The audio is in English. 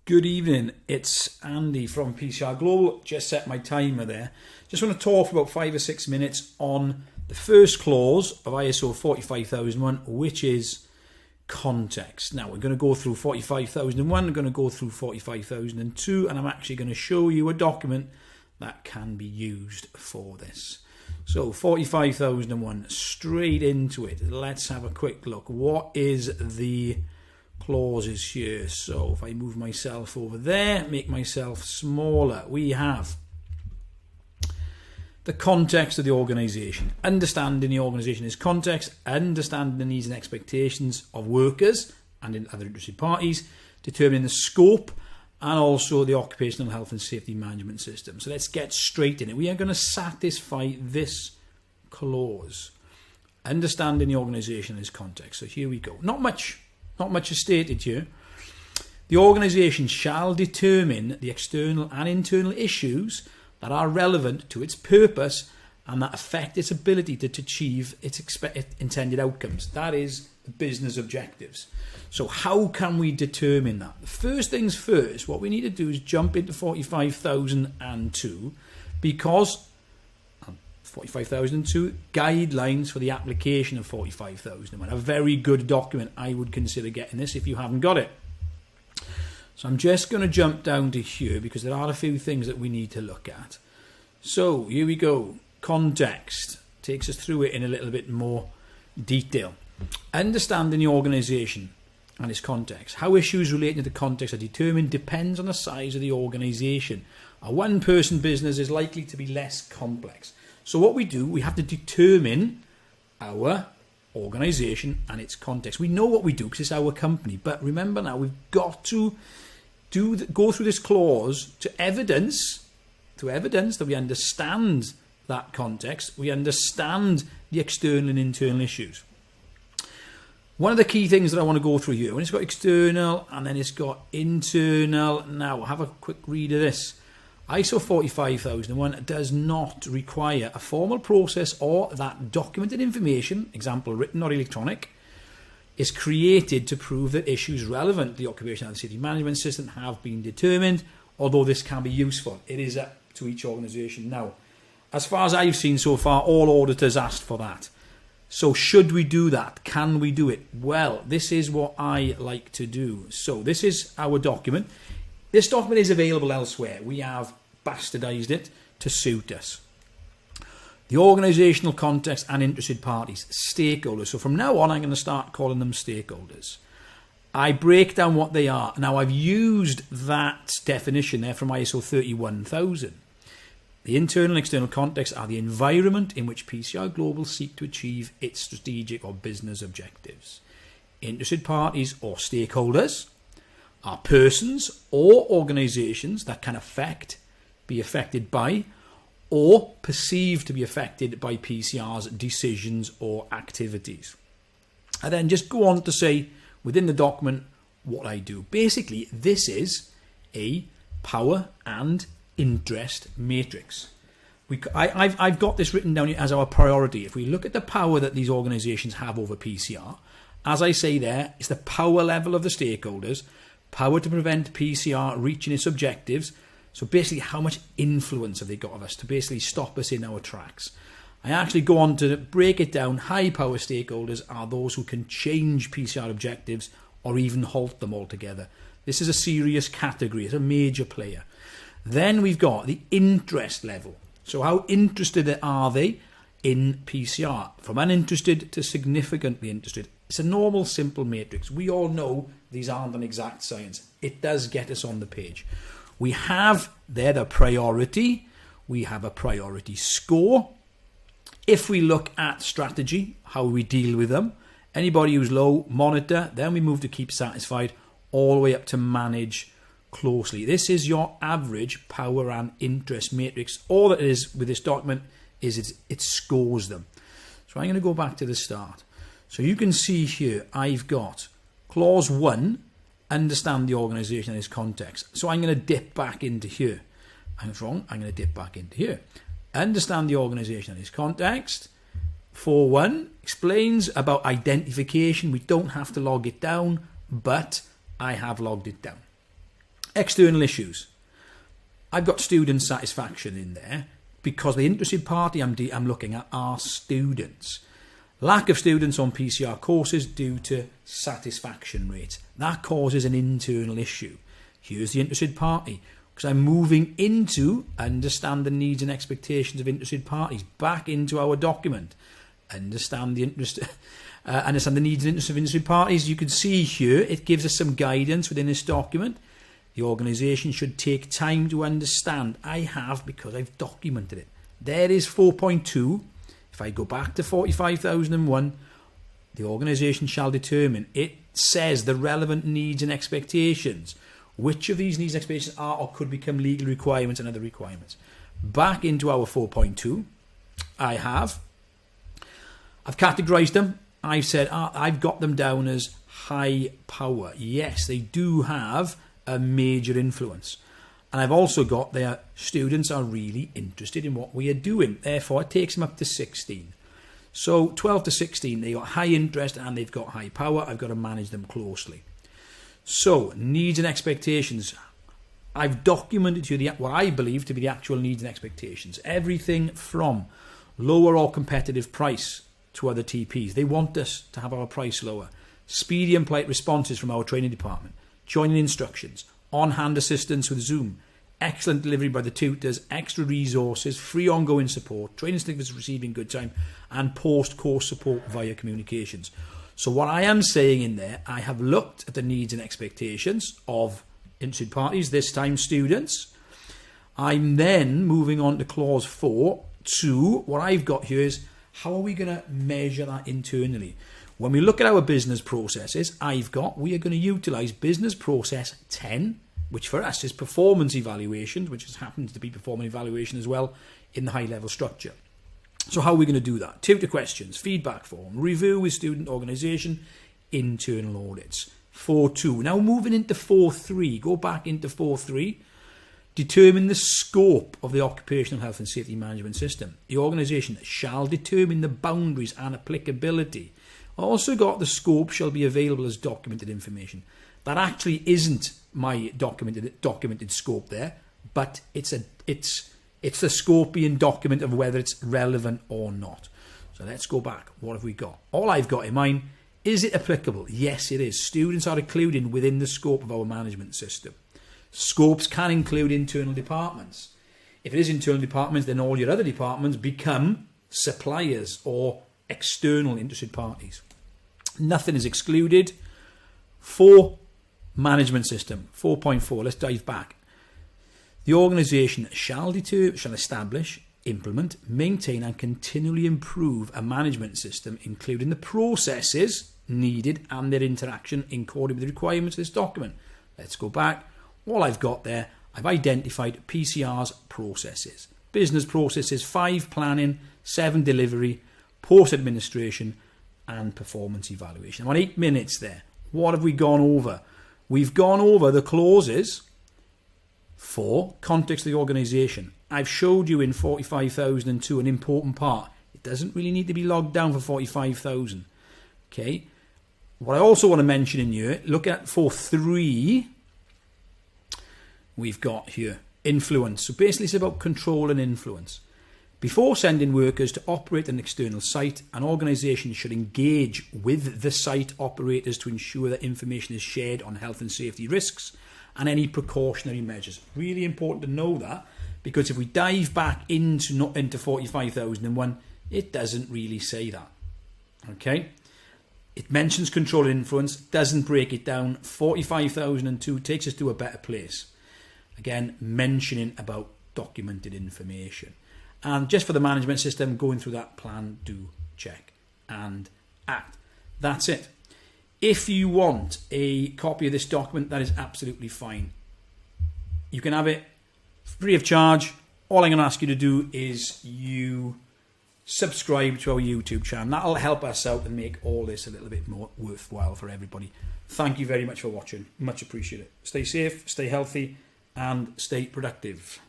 Good evening, it's Andy from PCR Global. Just set my timer there. Just want to talk for about 5 or 6 minutes on the first clause of ISO 45001, which is context. Now we're going to go through 45001, we're going to go through 45002, and I'm actually going to show you a document that can be used for this. So 45001, straight into it. Let's have a quick look. What is the clauses here? So if I move myself over there, make myself smaller, we have the context of the organisation. Understanding the organisation is context, understanding the needs and expectations of workers and in other interested parties, determining the scope and also the occupational health and safety management system. So let's get straight in it. We are going to satisfy this clause. Understanding the organisation is context. So here we go. Not much is stated here. The organisation shall determine the external and internal issues that are relevant to its purpose and that affect its ability to achieve its intended outcomes. That is the business objectives. So how can we determine that? First things first, what we need to do is jump into 45002 because 45002 guidelines for the application of 45001. A very good document. I would consider getting this if you haven't got it. So I'm just going to jump down to here because there are a few things that we need to look at. So here we go. Context takes us through it in a little bit more detail. Understanding the organisation and its context. How issues relating to the context are determined depends on the size of the organisation. A one-person business is likely to be less complex. So what we do, we have to determine our organisation and its context. We know what we do because it's our company. But remember now, we've got to go through this clause to evidence that we understand that context. We understand the external and internal issues. One of the key things that I want to go through here, when it's got external and then it's got internal. Now, have a quick read of this. ISO 45001 does not require a formal process or that documented information, example written or electronic, is created to prove that issues relevant to the occupational and safety management system have been determined, although this can be useful. It is up to each organisation. Now, as far as I've seen so far, all auditors asked for that. So should we do that? Can we do it? Well, this is what I like to do. So this is our document. This document is available elsewhere. We have bastardised it to suit us. The organisational context and interested parties, stakeholders. So from now on, I'm going to start calling them stakeholders. I break down what they are. Now, I've used that definition there from ISO 31000. The internal and external context are the environment in which PCR Global seek to achieve its strategic or business objectives. Interested parties or stakeholders are persons or organisations that can be affected by, or perceived to be affected by PCR's decisions or activities. I then just go on to say within the document what I do. Basically, this is a power and interest matrix. I've got this written down as our priority. If we look at the power that these organisations have over PCR, as I say there, it's the power level of the stakeholders, power to prevent PCR reaching its objectives. So basically, how much influence have they got of us to basically stop us in our tracks? I actually go on to break it down. High power stakeholders are those who can change PCR objectives or even halt them altogether. This is a serious category. It's a major player. Then we've got the interest level. So how interested are they in PCR? From uninterested to significantly interested. It's a normal, simple matrix. We all know these aren't an exact science. It does get us on the page. We have there the priority. We have a priority score. If we look at strategy, how we deal with them, anybody who's low, monitor. Then we move to keep satisfied, all the way up to manage closely. This is your average power and interest matrix. All that it is with this document is it scores them. So I'm going to go back to the start. So you can see here I've got clause 1, understand the organisation and its context. So I'm going to dip back into here. I'm wrong. I'm going to dip back into here. Understand the organisation and its context. 4.1 explains about identification. We don't have to log it down, but I have logged it down. External issues. I've got student satisfaction in there because the interested party I'm looking at are students. Lack of students on PCR courses due to satisfaction rates. That causes an internal issue. Here's the interested party, because I'm moving into understand the needs and expectations of interested parties, back into our document. Understand the needs and interests of interested parties. You can see here it gives us some guidance within this document. The organisation should take time to understand. I have, because I've documented it. There is 4.2. If I go back to 45,001, the organisation shall determine. It says the relevant needs and expectations. Which of these needs and expectations are or could become legal requirements and other requirements. Back into our 4.2, I've categorised them. I've said I've got them down as high power. Yes, they do have a major influence. And I've also got their students are really interested in what we are doing. Therefore, it takes them up to 16. So 12 to 16, they got high interest and they've got high power. I've got to manage them closely. So, needs and expectations. I've documented to you what I believe to be the actual needs and expectations. Everything from lower or competitive price to other TPs. They want us to have our price lower. Speedy and polite responses from our training department. Joining instructions. On-hand assistance with Zoom. Excellent delivery by the tutors. Extra resources. Free ongoing support. Training certificates receiving good time. And post-course support via communications. So what I am saying in there, I have looked at the needs and expectations of interested parties, this time students. I'm then moving on to clause 4 to what I've got here is how are we going to measure that internally? When we look at our business processes, we are going to utilise business process 10, which for us is performance evaluation, which happens to be performance evaluation as well in the high level structure. So how are we going to do that? Tutor questions, feedback form, review with student organisation, internal audits. 4.2. Now moving into 4.3. Go back into 4.3. Determine the scope of the occupational health and safety management system. The organisation shall determine the boundaries and applicability. Also got the scope shall be available as documented information. That actually isn't my documented scope there, but it's the scope being document of whether it's relevant or not. So let's go back. What have we got? All I've got in mind, is it applicable? Yes, it is. Students are included within the scope of our management system. Scopes can include internal departments. If it is internal departments, then all your other departments become suppliers or external interested parties. Nothing is excluded. 4, management system. 4.4, let's dive back. The organisation shall establish, implement, maintain and continually improve a management system, including the processes needed and their interaction in accordance with the requirements of this document. Let's go back. All I've got there, I've identified PCR's processes. Business processes 5, planning, 7, delivery, post-administration and performance evaluation. I'm on 8 minutes there. What have we gone over? We've gone over the clauses for context of the organisation. I've showed you in 45,002 an important part. It doesn't really need to be logged down for 45,000. Okay. What I also want to mention in here, look at 4.3. We've got here influence. So basically it's about control and influence. Before sending workers to operate an external site, an organisation should engage with the site operators to ensure that information is shared on health and safety risks and any precautionary measures. Really important to know that, because if we dive back into 45,001, it doesn't really say that. Okay? It mentions control and influence, doesn't break it down. 45,002 takes us to a better place. Again, mentioning about documented information. And just for the management system, going through that plan, do, check and act. That's it. If you want a copy of this document, that is absolutely fine. You can have it free of charge. All I'm going to ask you to do is you subscribe to our YouTube channel. That'll help us out and make all this a little bit more worthwhile for everybody. Thank you very much for watching. Much appreciated. Stay safe, stay healthy and stay productive.